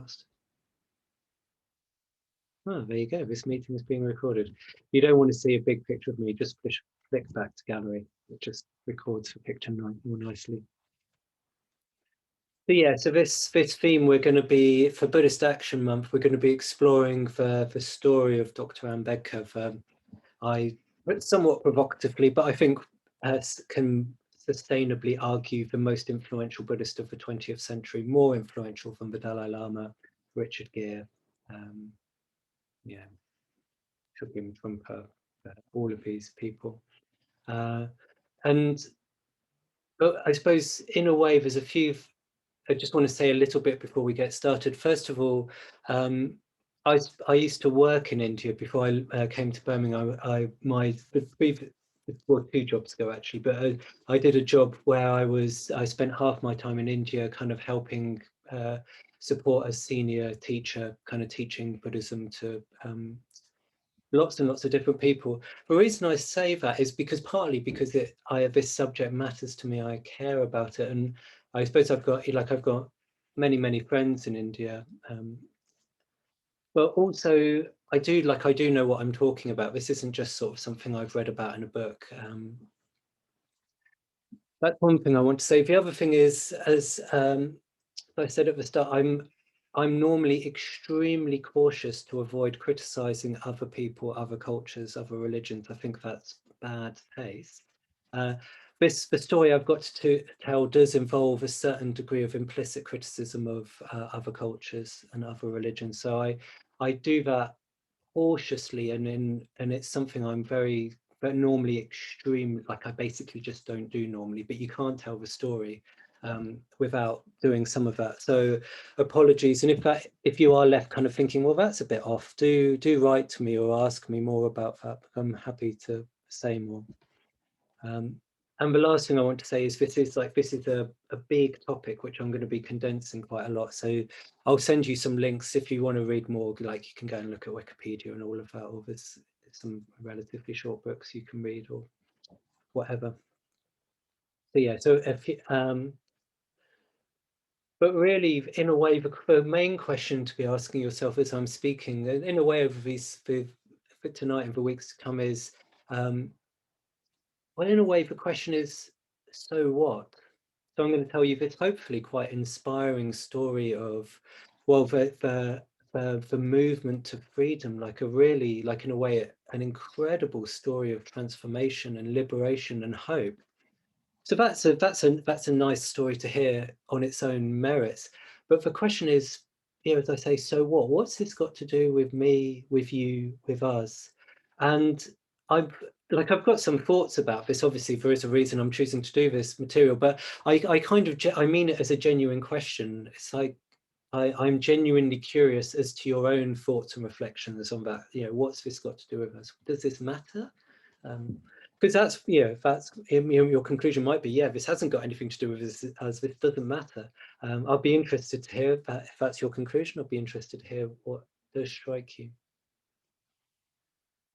broadcast. Oh, there you go. This meeting is being recorded. You don't want to see a big picture of me, just flick back to gallery. It just records the picture more nicely. So yeah, so this theme we're going to be, for Buddhist Action Month, we're going to be exploring the story of Dr. Ambedkar. I somewhat provocatively, but I think can sustainably argue the most influential Buddhist of the 20th century, more influential than the Dalai Lama, Richard Gere, yeah, Chogyam Trungpa, all of these people. And but I suppose in a way there's a few, I just want to say a little bit before we get started. First of all, I used to work in India before I came to Birmingham. Well, 2 jobs ago actually, but I did a job where I spent half my time in India, kind of helping support a senior teacher, kind of teaching Buddhism to lots and lots of different people. The reason I say that is partly because this subject matters to me. I care about it, and I suppose I've got many friends in India, but also I do know what I'm talking about. This isn't just sort of something I've read about in a book. That's one thing I want to say. The other thing is, as I said at the start, I'm normally extremely cautious to avoid criticizing other people, other cultures, other religions. I think that's bad taste. The story I've got to tell does involve a certain degree of implicit criticism of other cultures and other religions. So I do that cautiously, and it's something I'm but normally extreme, like I basically just don't do normally, but you can't tell the story without doing some of that. So apologies. And if you are left kind of thinking, well, that's a bit off, do write to me or ask me more about that. I'm happy to say more. And the last thing I want to say is this is a big topic which I'm going to be condensing quite a lot. So I'll send you some links if you want to read more. Like you can go and look at Wikipedia and all of that, or there's some relatively short books you can read or whatever. So yeah, so if but really, in a way, the main question to be asking yourself as I'm speaking, in a way, over for tonight and the weeks to come is, well, in a way, the question is, so what? So I'm going to tell you this hopefully quite inspiring story of, well, the movement to freedom, like in a way, an incredible story of transformation and liberation and hope. So that's a nice story to hear on its own merits. But the question is, as I say, so what? What's this got to do with me, with you, with us? And I've got some thoughts about this. Obviously, there is a reason I'm choosing to do this material, but I mean it as a genuine question. It's like I'm genuinely curious as to your own thoughts and reflections on that. What's this got to do with us? Does this matter? Because that's your conclusion might be, yeah, this hasn't got anything to do with this, as this doesn't matter. I'll be interested to hear that. If that's your conclusion, I'll be interested to hear what does strike you.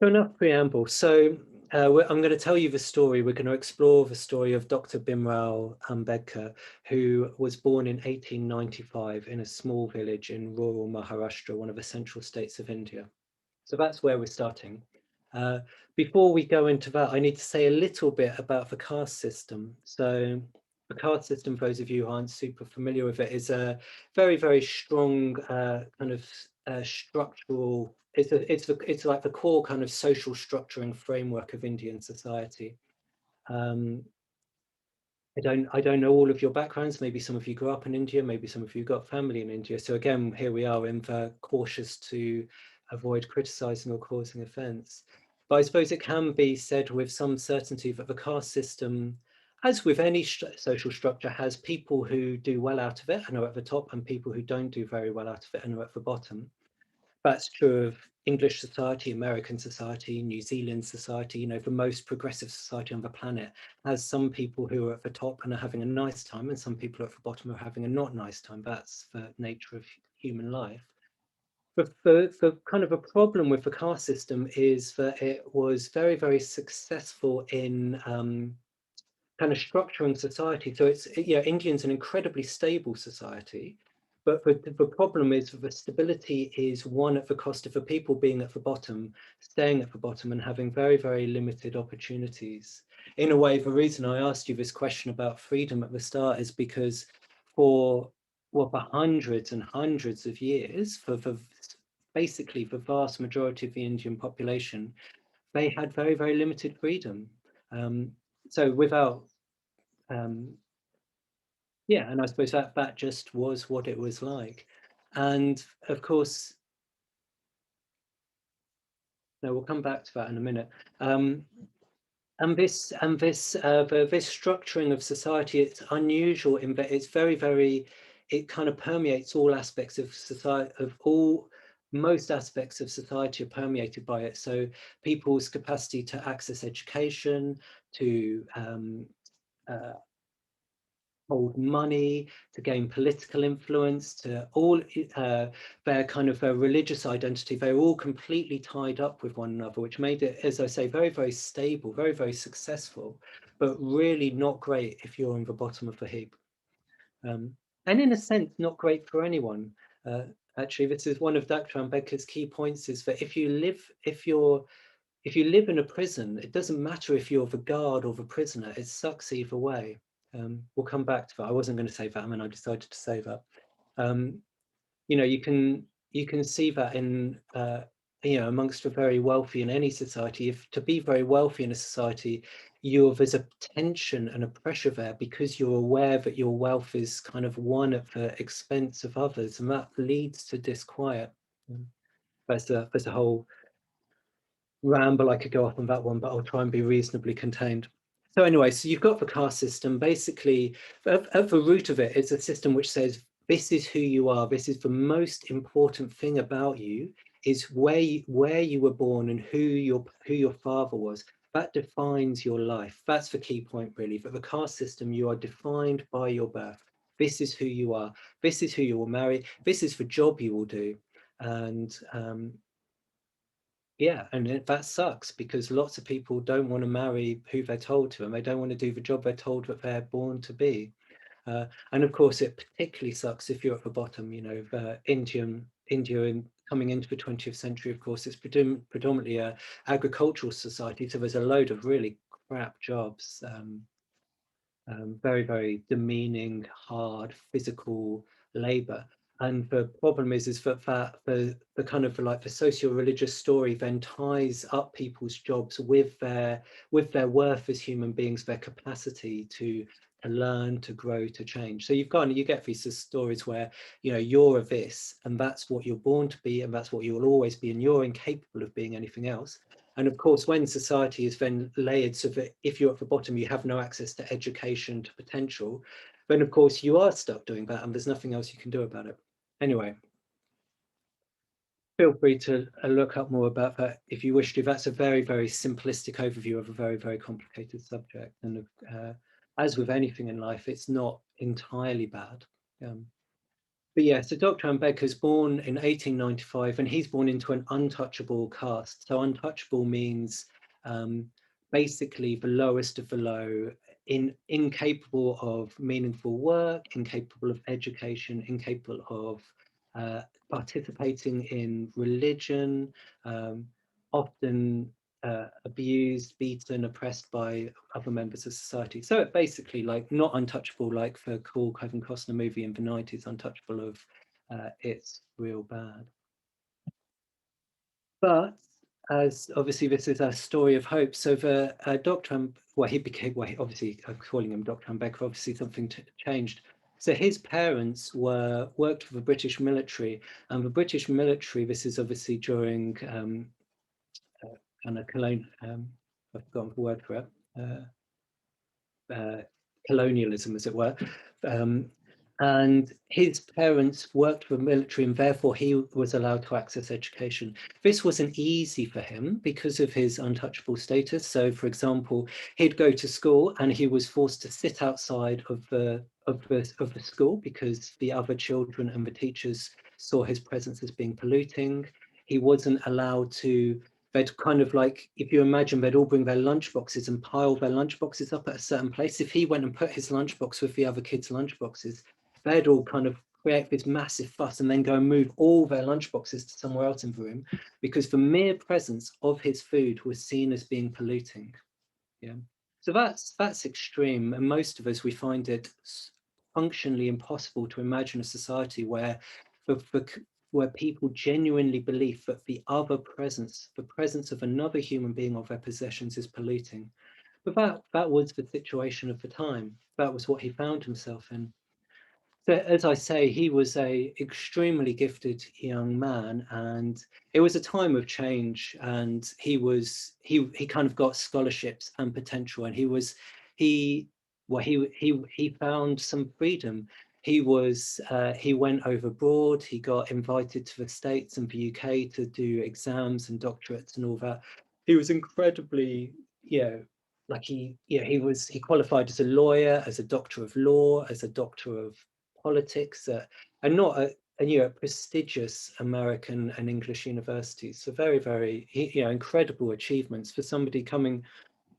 So enough preamble. So I'm going to tell you the story. We're going to explore the story of Dr. Bimrao Ambedkar, who was born in 1895 in a small village in rural Maharashtra, one of the central states of India. So that's where we're starting. Before we go into that, I need to say a little bit about the caste system. So the caste system, for those of you who aren't super familiar with it, is a very strong kind of structural. It's like the core kind of social structuring framework of Indian society. I don't know all of your backgrounds. Maybe some of you grew up in India. Maybe some of you got family in India. So again, here we are in the cautious to avoid criticizing or causing offense. But I suppose it can be said with some certainty that the caste system, as with any social structure, has people who do well out of it and are at the top, and people who don't do very well out of it and are at the bottom. That's true of English society, American society, New Zealand society. The most progressive society on the planet has some people who are at the top and are having a nice time, and some people at the bottom are having a not nice time. That's the nature of human life. But the kind of a problem with the caste system is that it was very successful in kind of structuring society. So India's an incredibly stable society, But the problem is the stability is one at the cost of the people being at the bottom, staying at the bottom and having very, very limited opportunities. In a way, the reason I asked you this question about freedom at the start is because for hundreds and hundreds of years, for basically the vast majority of the Indian population, they had very, very limited freedom. So without, yeah, and I suppose that just was what it was like. And of course, no, we'll come back to that in a minute. And this this structuring of society, it's unusual in that it's very, very, it kind of permeates all aspects of society, most aspects of society are permeated by it. So people's capacity to access education, to uh, hold money, to gain political influence, to all their kind of religious identity, they were all completely tied up with one another, which made it, as I say, very, very stable, very, very successful, but really not great if you're on the bottom of the heap. And in a sense, not great for anyone. Actually, this is one of Dr. Ambedkar's key points, is that if you live in a prison, it doesn't matter if you're the guard or the prisoner, it sucks either way. We'll come back to that. I wasn't going to say that, and I decided to say that. You know, you can see that in you know, amongst the very wealthy in any society. If to be very wealthy in a society, there's a tension and a pressure there because you're aware that your wealth is kind of won at the expense of others, and that leads to disquiet. There's a whole ramble I could go off on that one, but I'll try and be reasonably contained. So anyway, so you've got the caste system. Basically, at the root of it is a system which says, this is who you are. This is the most important thing about you, is where you were born and who your father was. That defines your life. That's the key point, really. But the caste system, you are defined by your birth. This is who you are. This is who you will marry. This is the job you will do. And yeah, and that sucks because lots of people don't want to marry who they're told to, and they don't want to do the job they're told that they're born to be. And of course, it particularly sucks if you're at the bottom. You know, India coming into the 20th century, of course, it's predominantly a agricultural society, so there's a load of really crap jobs, very, very demeaning, hard, physical labor. And the problem is that the kind of like the socio-religious story then ties up people's jobs with their worth as human beings, their capacity to learn, to grow, to change. So you get these stories where, you know, you're a this, and that's what you're born to be, and that's what you will always be, and you're incapable of being anything else. And of course, when society is then layered so that if you're at the bottom, you have no access to education, to potential, then of course you are stuck doing that and there's nothing else you can do about it. Anyway, feel free to look up more about that if you wish to. That's a very, very simplistic overview of a very, very complicated subject. And as with anything in life, it's not entirely bad. But yeah, so Dr. Ambedkar is born in 1895, and he's born into an untouchable caste. So untouchable means basically the lowest of the low, incapable of meaningful work, incapable of education, incapable of participating in religion, often abused, beaten, oppressed by other members of society. So it basically like not untouchable like the cool Kevin Costner movie in the 90s, untouchable of it's real bad. But as obviously this is a story of hope, so the well, he became, well, obviously I'm calling him Dr. Ambedkar, obviously something changed. So his parents worked for the British military, and the British military, this is obviously during kind of I've forgotten the word for it, colonialism, as it were. And his parents worked for the military, and therefore he was allowed to access education. This wasn't easy for him because of his untouchable status. So, for example, he'd go to school and he was forced to sit outside of the school because the other children and the teachers saw his presence as being polluting. He wasn't allowed to. They'd kind of like, if you imagine, they'd all bring their lunch boxes and pile their lunch boxes up at a certain place. If he went and put his lunchbox with the other kids' lunch boxes, they'd all kind of create this massive fuss and then go and move all their lunchboxes to somewhere else in the room, because the mere presence of his food was seen as being polluting. Yeah. So that's extreme, and most of us, we find it functionally impossible to imagine a society where where people genuinely believe that the other presence, the presence of another human being or their possessions, is polluting. But that was the situation of the time. That was what he found himself in. So, as I say, he was a extremely gifted young man, and it was a time of change. And he kind of got scholarships and potential, and he he found some freedom. He went over abroad. He got invited to the States and the UK to do exams and doctorates and all that. He was incredibly, like he qualified as a lawyer, as a doctor of law, as a doctor of politics, and not prestigious American and English universities. So very, very, incredible achievements for somebody coming.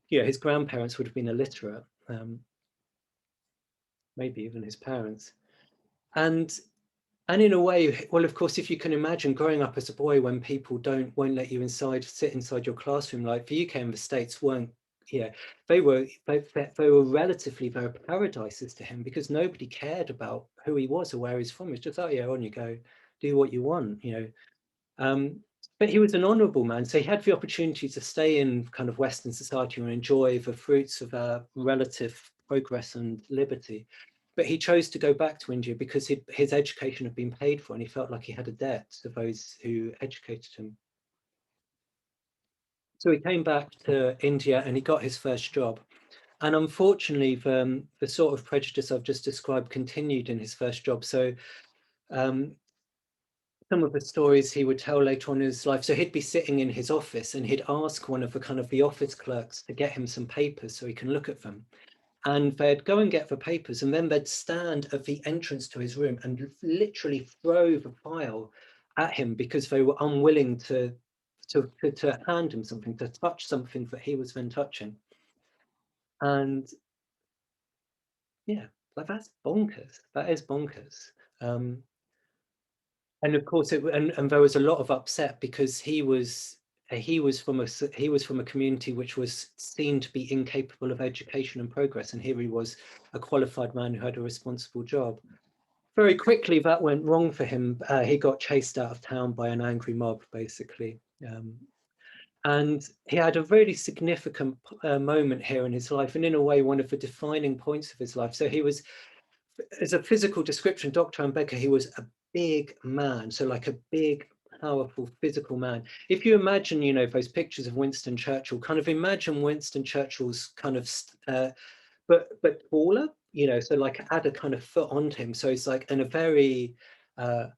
His grandparents would have been illiterate, maybe even his parents, and and in a way, well, of course, if you can imagine growing up as a boy when people won't let you sit inside your classroom, like the UK and the States weren't, yeah, they were relatively very paradises to him, because nobody cared about who he was or where he's from. It's just, oh yeah, on you go, do what you want. Um, but he was an honourable man, so he had the opportunity to stay in kind of Western society and enjoy the fruits of relative progress and liberty. But he chose to go back to India because his education had been paid for, and he felt like he had a debt to those who educated him. So he came back to India and he got his first job. And unfortunately, the sort of prejudice I've just described continued in his first job. So um, some of the stories he would tell later on in his life. So he'd be sitting in his office and he'd ask one of the office clerks to get him some papers so he can look at them. And they'd go and get the papers, and then they'd stand at the entrance to his room and literally throw the file at him because they were unwilling to hand him something, to touch something that he was then touching. And yeah, like that's bonkers. That is bonkers. Um, and of course and there was a lot of upset because he was from a community which was seen to be incapable of education and progress, and here he was, a qualified man who had a responsible job. Very quickly that went wrong for him. He got chased out of town by an angry mob, basically. And he had a really significant moment here in his life, and in a way one of the defining points of his life. So he was, as a physical description, Dr. Ambedkar, he was a big man, so like a big, powerful physical man. If you imagine, those pictures of Winston Churchill, kind of imagine Winston Churchill's kind of, but taller, so like add a kind of foot onto him. So he's like in a very, a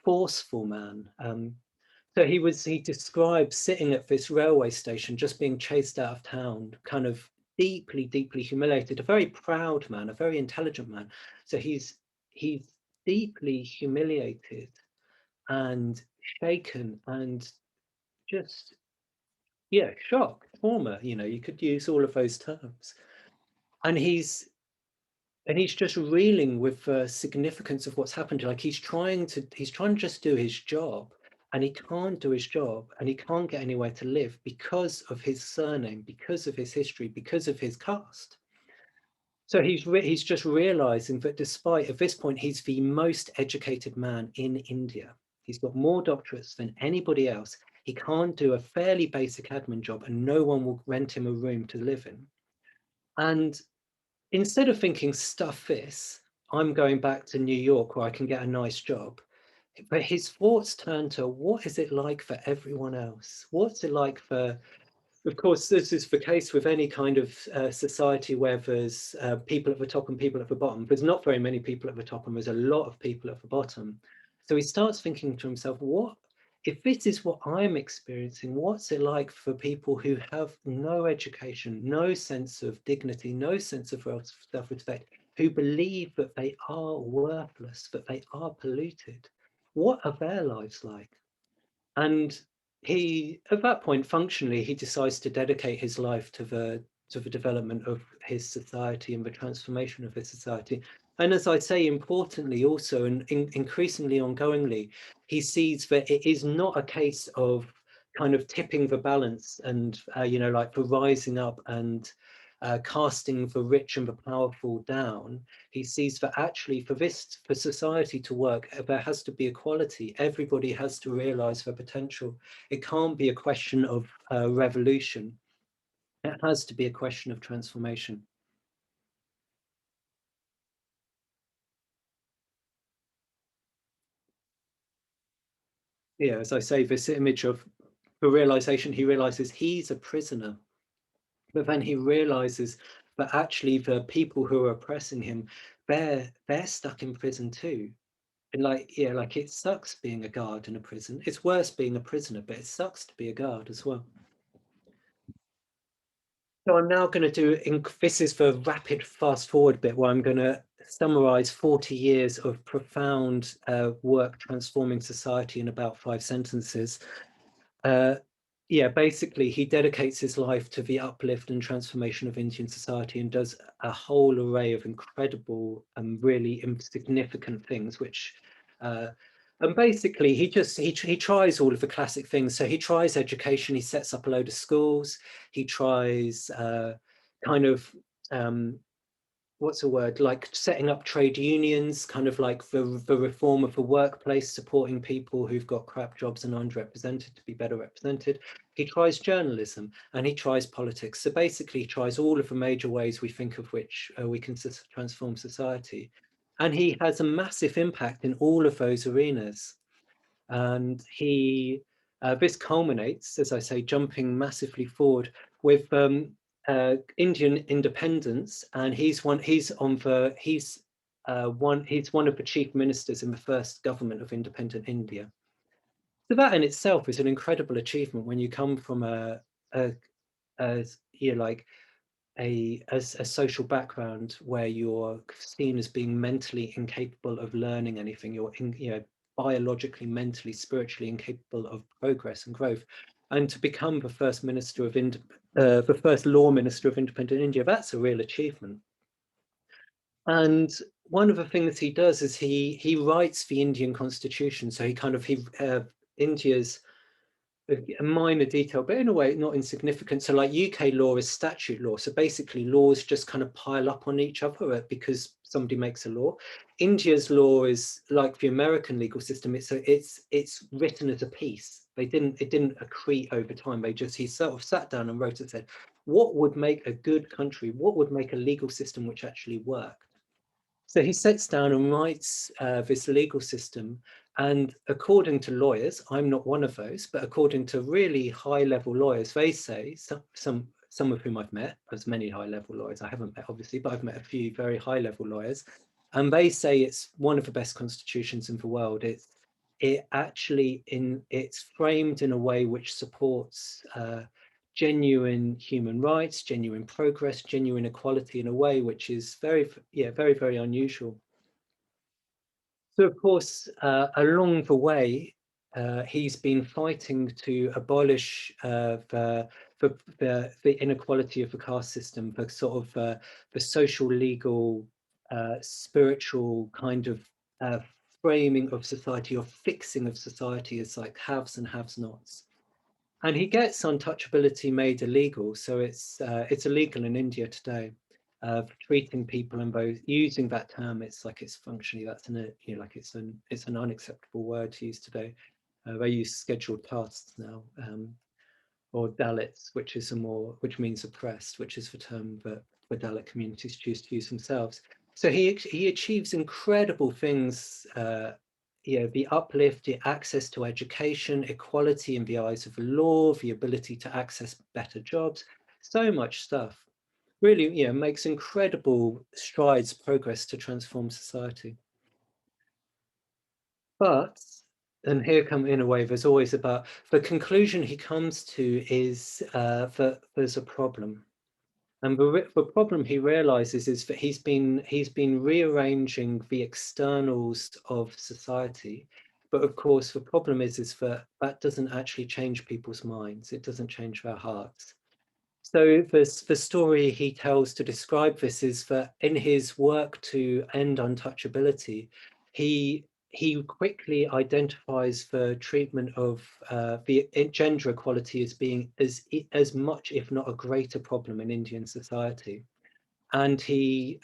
forceful man. So he described sitting at this railway station, just being chased out of town, kind of deeply, deeply humiliated, a very proud man, a very intelligent man. So he's deeply humiliated and shaken and just, yeah, shock, trauma, you could use all of those terms. And he's just reeling with the significance of what's happened. Like he's trying to just do his job, and he can't do his job, and he can't get anywhere to live because of his surname, because of his history, because of his caste. So he's just realizing that despite, at this point, he's the most educated man in India. He's got more doctorates than anybody else. He can't do a fairly basic admin job, and no one will rent him a room to live in. And instead of thinking, stuff this, I'm going back to New York where I can get a nice job. But his thoughts turn to, what is it like for everyone else? What's it like for, of course, this is the case with any kind of society where there's people at the top and people at the bottom. There's not very many people at the top, and there's a lot of people at the bottom. So he starts thinking to himself, what, if this is what I'm experiencing, what's it like for people who have no education, no sense of dignity, no sense of self-respect, who believe that they are worthless, that they are polluted? What are their lives like? And he, at that point, functionally, he decides to dedicate his life to the development of his society and the transformation of his society. And as I say, importantly also, and increasingly ongoingly, he sees that it is not a case of kind of tipping the balance and, you know, like for rising up and casting the rich and the powerful down. He sees that actually for society to work, there has to be equality. Everybody has to realize their potential. It can't be a question of revolution. It has to be a question of transformation. Yeah, as I say, this image of the realization, he realizes he's a prisoner, but then he realizes that actually the people who are oppressing him, they're stuck in prison too. And like, yeah, like it sucks being a guard in a prison. It's worse being a prisoner, but it sucks to be a guard as well. So I'm now going to this is the rapid fast forward bit where I'm going to summarize 40 years of profound work transforming society in about 5 sentences. Uh, yeah, basically, he dedicates his life to the uplift and transformation of Indian society and does a whole array of incredible and really significant things, which and basically he tries all of the classic things. So he tries education, he sets up a load of schools, he tries kind of what's the word, like setting up trade unions, kind of like the reform of the workplace, supporting people who've got crap jobs and underrepresented to be better represented. He tries journalism and he tries politics. So basically he tries all of the major ways we think of which we can transform society. And he has a massive impact in all of those arenas. And this culminates, as I say, jumping massively forward with Indian independence, and he's one of the chief ministers in the first government of independent India. So that in itself is an incredible achievement when you come from a, a you know, like a social background where you're seen as being mentally incapable of learning anything. You're you know, biologically, mentally, spiritually incapable of progress and growth. And to become the first minister of the first law minister of independent India, that's a real achievement. And one of the things he does is he writes the Indian constitution. So he India's a minor detail, but in a way not insignificant. So like UK law is statute law. So basically laws just kind of pile up on each other because somebody makes a law. India's law is like the American legal system. It's written as a piece. It didn't accrete over time. He sort of sat down and wrote and said, what would make a good country? What would make a legal system which actually worked? So he sits down and writes this legal system. And according to lawyers, I'm not one of those, but according to really high level lawyers, they say, some of whom I've met, as many high level lawyers I haven't met, obviously, but I've met a few very high level lawyers. And they say it's one of the best constitutions in the world. It's framed in a way which supports genuine human rights, genuine progress, genuine equality in a way which is very, very unusual. So, of course, along the way, he's been fighting to abolish the inequality of the caste system, the sort of the social, legal, spiritual kind of uh, framing of society or fixing of society as like haves and have-nots. And he gets untouchability made illegal, so it's illegal in India today. Treating people and both using that term, it's like it's functionally that's an you know, like it's an unacceptable word to use today. They use scheduled castes now, or Dalits, which means oppressed, which is the term that the Dalit communities choose to use themselves. So he achieves incredible things. You know, the uplift, the access to education, equality in the eyes of the law, the ability to access better jobs, so much stuff. Really, you know, makes incredible strides, progress to transform society. But, and here come in a way, there's always about the conclusion he comes to is that there's a problem. And the problem he realizes is that he's been rearranging the externals of society. But of course, the problem is that that doesn't actually change people's minds. It doesn't change their hearts. So the story he tells to describe this is that in his work to end untouchability, he quickly identifies the treatment of the gender equality as being as much, if not a greater problem in Indian society. And he,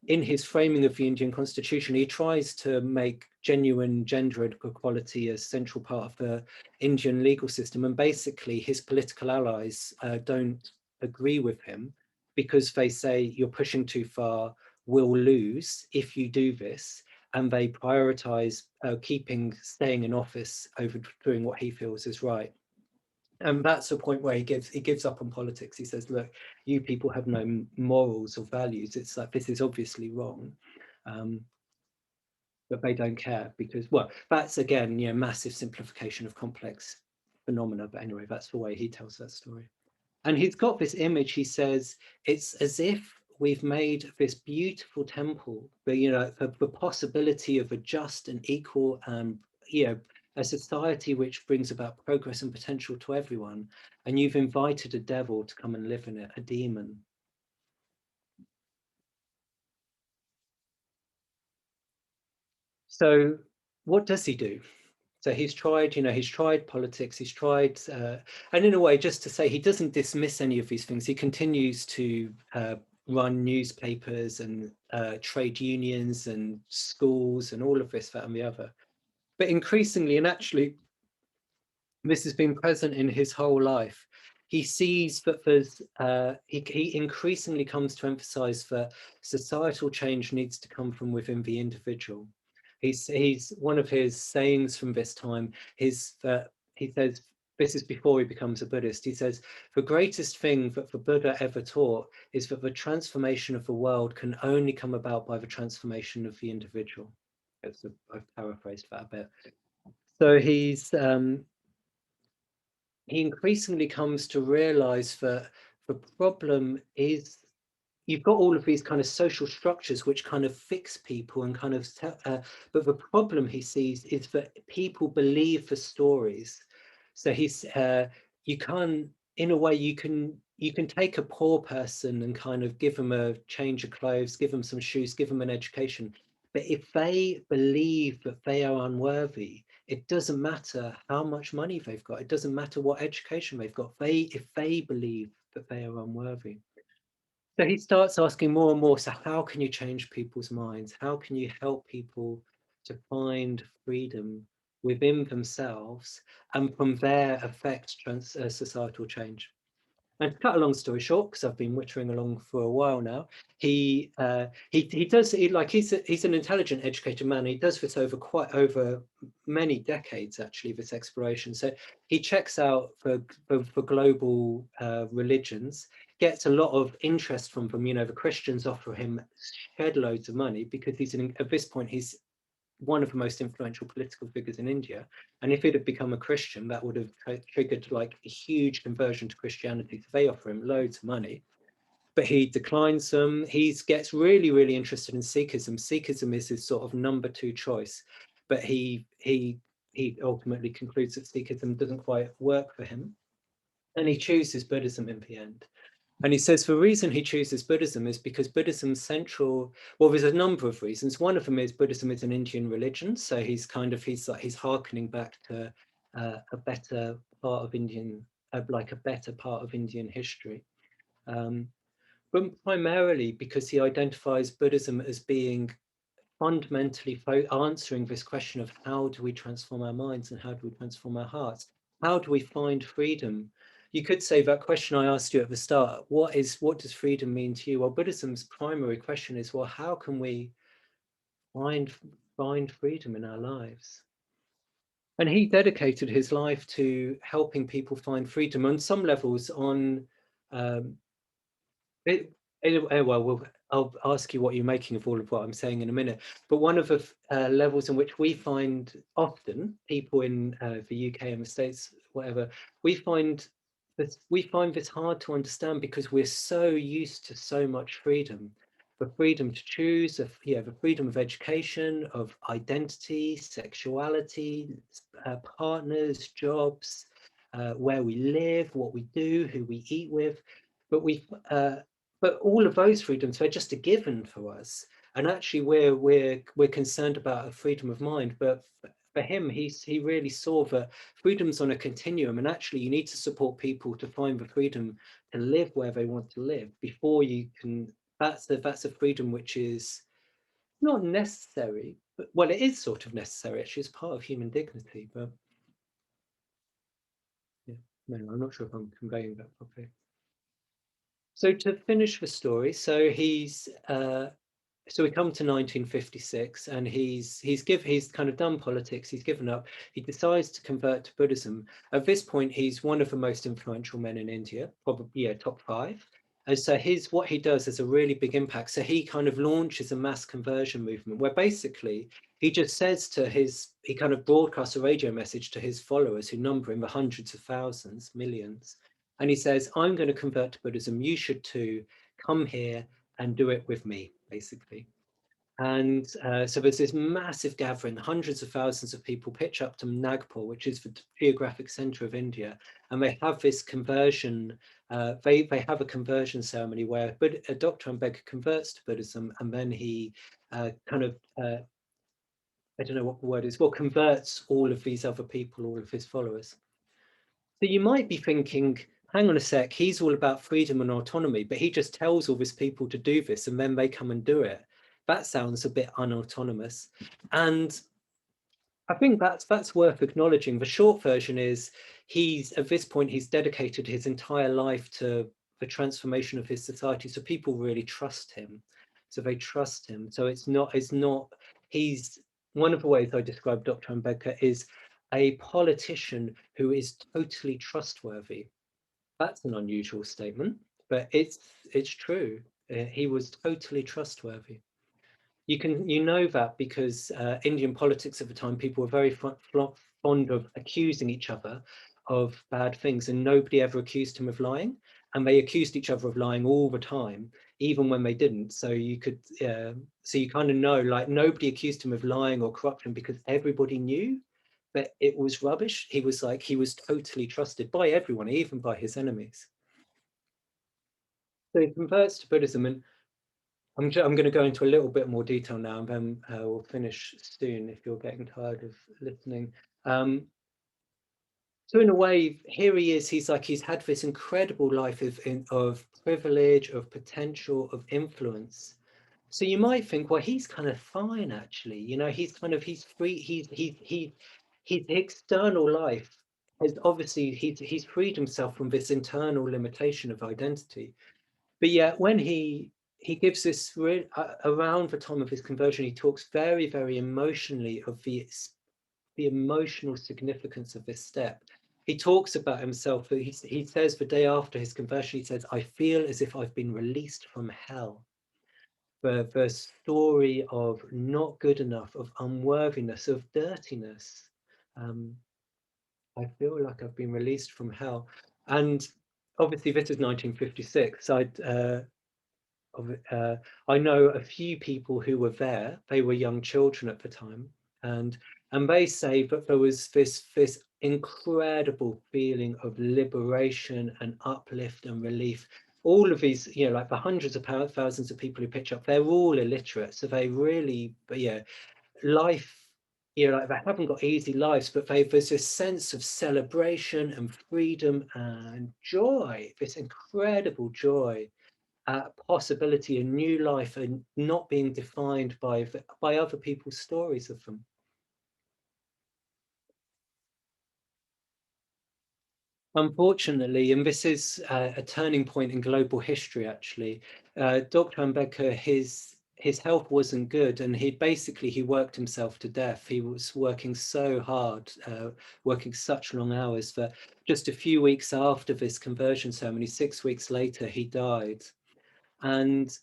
in his framing of the Indian constitution, he tries to make genuine gender equality a central part of the Indian legal system. And basically, his political allies don't agree with him because they say you're pushing too far, we'll lose if you do this. And they prioritize staying in office over doing what he feels is right. And that's the point where he gives up on politics. He says, look, you people have no morals or values. It's like, this is obviously wrong. Um, but they don't care because, well, that's again, massive simplification of complex phenomena. But anyway, that's the way he tells that story. And he's got this image. He says it's as if we've made this beautiful temple, but the possibility of a just and equal, a society which brings about progress and potential to everyone. And you've invited a devil to come and live in it, a demon. So what does he do? So he's tried, he's tried politics, he's tried, and in a way, just to say, he doesn't dismiss any of these things. He continues to run newspapers and trade unions and schools and all of this, that and the other. But increasingly, and actually, this has been present in his whole life, he sees that he increasingly comes to emphasize that societal change needs to come from within the individual. He's one of his sayings from this time is that he says, this is before he becomes a Buddhist, he says, the greatest thing that the Buddha ever taught is that the transformation of the world can only come about by the transformation of the individual. I've paraphrased that a bit. So he increasingly comes to realize that the problem is you've got all of these kind of social structures which kind of fix people and kind of but the problem he sees is that people believe the stories. So you can't, in a way, you can take a poor person and kind of give them a change of clothes, give them some shoes, give them an education, but if they believe that they are unworthy, it doesn't matter how much money they've got, it doesn't matter what education they've got, if they believe that they are unworthy. So he starts asking more and more, so how can you change people's minds? How can you help people to find freedom within themselves and from there affect societal change? And to cut a long story short, because I've been wittering along for a while now, he does like he's an intelligent, educated man. He does this over many decades, actually, this exploration. So he checks out for global religions, gets a lot of interest from them. The Christians offer him shed loads of money because at this point he's one of the most influential political figures in India. And if it had become a Christian, that would have triggered like a huge conversion to Christianity. So they offer him loads of money, but he declines them. He gets really, really interested in Sikhism. Sikhism is his sort of number two choice, but he ultimately concludes that Sikhism doesn't quite work for him, and he chooses Buddhism in the end. And he says the reason he chooses Buddhism is because Buddhism's central, well, there's a number of reasons. One of them is Buddhism is an Indian religion. So he's hearkening back to a better part of Indian, like a better part of Indian history. Um, but primarily because he identifies Buddhism as being fundamentally answering this question of how do we transform our minds and how do we transform our hearts? How do we find freedom? You could say that question I asked you at the start, what does freedom mean to you? Well, Buddhism's primary question is, well, how can we find freedom in our lives? And he dedicated his life to helping people find freedom on some levels on um, it, well, I'll ask you what you're making of all of what I'm saying in a minute. But one of the levels in which we find often people in the UK and the States, whatever, we find this hard to understand because we're so used to so much freedom. The freedom to choose, the freedom of education, of identity, sexuality, partners, jobs, where we live, what we do, who we eat with. but but all of those freedoms, they're just a given for us. And actually, we're concerned about a freedom of mind, but for him, he really saw that freedom's on a continuum, and actually, you need to support people to find the freedom to live where they want to live before you can. That's a freedom which is not necessary, but well, it is sort of necessary. Actually, it's part of human dignity. But yeah, no, I'm not sure if I'm conveying that properly. So to finish the story, so we come to 1956, and he's kind of done politics. He's given up. He decides to convert to Buddhism. At this point, he's one of the most influential men in India, probably, yeah, top five. And so what he does has a really big impact. So he kind of launches a mass conversion movement where basically he just says he kind of broadcasts a radio message to his followers, who number in the hundreds of thousands, millions. And he says, I'm going to convert to Buddhism. You should too. Come here and do it with me, basically. And so there's this massive gathering, hundreds of thousands of people pitch up to Nagpur, which is the geographic center of India, and they have this conversion. They have a conversion ceremony where Dr. Ambedkar converts to Buddhism, and then he kind of I don't know what the word is, well, converts all of these other people, all of his followers. So you might be thinking, hang on a sec, he's all about freedom and autonomy, but he just tells all these people to do this and then they come and do it. That sounds a bit unautonomous. And I think that's worth acknowledging. The short version is at this point, he's dedicated his entire life to the transformation of his society. So people really trust him. So they trust him. So he's one of the ways I describe Dr. Ambedkar is a politician who is totally trustworthy. That's an unusual statement, but it's true. He was totally trustworthy. You know that because Indian politics at the time, people were very fond of accusing each other of bad things, and nobody ever accused him of lying. And they accused each other of lying all the time, even when they didn't. So you kind of know, like, nobody accused him of lying or corruption because everybody knew that it was rubbish. He was totally trusted by everyone, even by his enemies. So he converts to Buddhism, and I'm going to go into a little bit more detail now, and then we'll finish soon if you're getting tired of listening. Um, so in a way, here he is. He's had this incredible life of privilege, of potential, of influence. So you might think, well, he's kind of fine, actually. You know, he's free. His external life has obviously he's freed himself from this internal limitation of identity. But yet when he gives this around the time of his conversion, he talks very, very emotionally of the emotional significance of this step. He talks about himself. He says the day after his conversion, he says, I feel as if I've been released from hell. The story of not good enough, of unworthiness, of dirtiness. Um, I feel like I've been released from hell. And obviously this is 1956. Of I know a few people who were there. They were young children at the time, and they say that there was this incredible feeling of liberation and uplift and relief. All of these, you know, like the hundreds of thousands of people who pitch up, they're all illiterate, so they really, but yeah, life. You know, like they haven't got easy lives, but there's this sense of celebration and freedom and joy, this incredible joy, possibility, a new life, and not being defined by other people's stories of them. Unfortunately, and this is a turning point in global history, actually, Dr. Ambedkar, his health wasn't good, and he worked himself to death. He was working so hard, working such long hours, that just a few weeks after this conversion ceremony, 6 weeks later, he died. And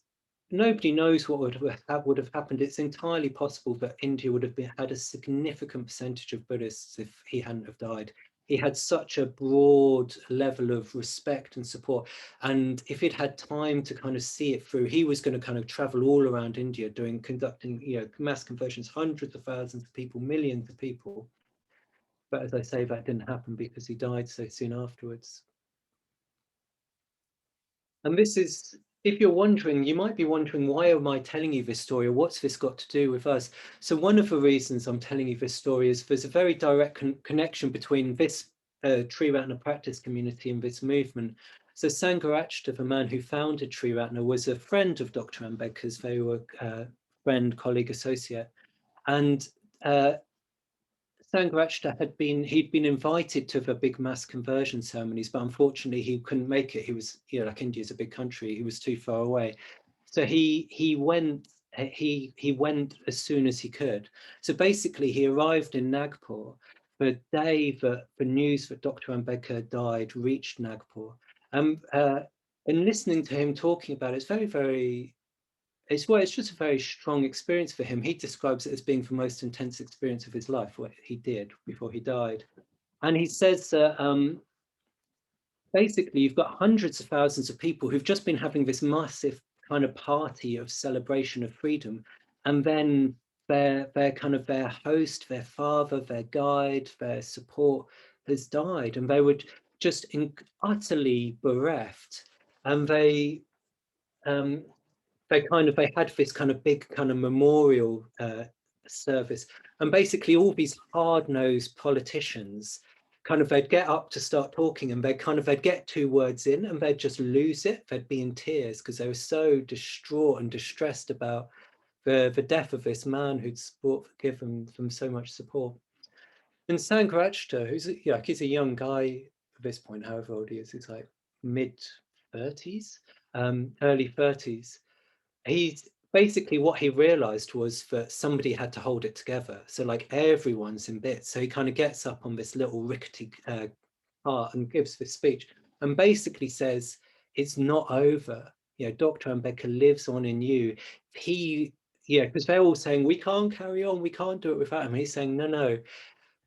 nobody knows what would have happened. It's entirely possible that India would have had a significant percentage of Buddhists if he hadn't have died. He had such a broad level of respect and support. And if he'd had time to kind of see it through, he was going to kind of travel all around India conducting, you know, mass conversions, hundreds of thousands of people, millions of people. But as I say, that didn't happen because he died so soon afterwards. And this is, if you're wondering, you might be wondering, why am I telling you this story, or what's this got to do with us? So one of the reasons I'm telling you this story is there's a very direct connection between this Tree Ratna practice community and this movement. So Sangharashtra, the man who founded Tree Ratna, was a friend of Dr. Ambedkar's. They were friend, colleague, associate. And Sangharashtra he'd been invited to the big mass conversion ceremonies, but unfortunately he couldn't make it. He was, you know, like India's a big country, he was too far away. So he went as soon as he could. So basically he arrived in Nagpur the day that the news that Dr. Ambedkar died reached Nagpur. And listening to him talking about it, it's very, very, it's just a very strong experience for him. He describes it as being the most intense experience of his life, what he did before he died. And he says that basically you've got hundreds of thousands of people who've just been having this massive kind of party of celebration of freedom, and then their host, their father, their guide, their support has died, and they were just utterly bereft. And um, they had this kind of big kind of memorial service, and basically all these hard-nosed politicians they'd get up to start talking, and they'd get 2 words in and they'd just lose it. They'd be in tears because they were so distraught and distressed about the death of this man who'd given them so much support. And Sangharashtra, he's a young guy at this point, however old he is, he's like mid-30s, early 30s. He's basically, what he realized was that somebody had to hold it together. So like everyone's in bits. So he kind of gets up on this little rickety cart and gives this speech and basically says, it's not over. You know, Dr. Ambedkar lives on in you. Because they're all saying, we can't carry on, we can't do it without him. He's saying, no, no.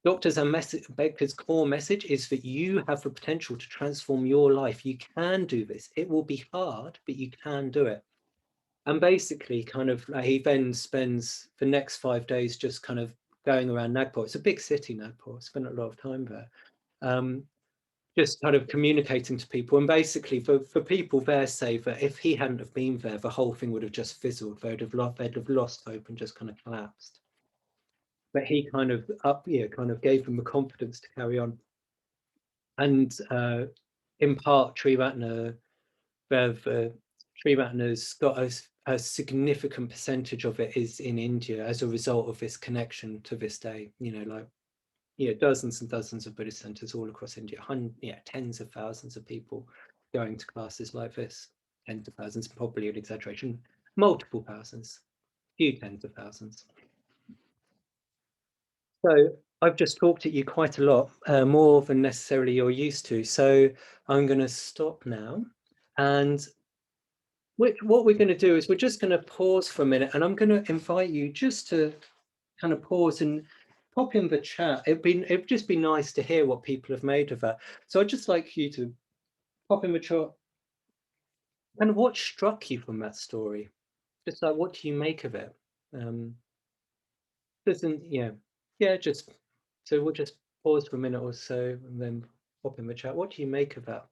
Dr. Ambedkar's core message is that you have the potential to transform your life. You can do this. It will be hard, but you can do it. And basically he then spends the next 5 days just kind of going around Nagpur. It's a big city, Nagpur. I spent a lot of time there. Just kind of communicating to people. And basically for people there say that if he hadn't have been there, the whole thing would have just fizzled. They'd have lost hope and just kind of collapsed. But he kind of gave them the confidence to carry on. And in part, Tree Ratna Ratna's got a significant percentage of it is in India as a result of this connection to this day. You know, like, dozens and dozens of Buddhist centers all across India, tens of thousands of people going to classes like this. Tens of thousands, probably an exaggeration, multiple thousands, few tens of thousands. So I've just talked at you quite a lot, more than necessarily you're used to. So I'm going to stop now. And what we're going to do is we're just going to pause for a minute, and I'm going to invite you just to kind of pause and pop in the chat. It'd just be nice to hear what people have made of that. So I'd just like you to pop in the chat. And what struck you from that story? Just like, what do you make of it? Just so we'll just pause for a minute or so and then pop in the chat. What do you make of that?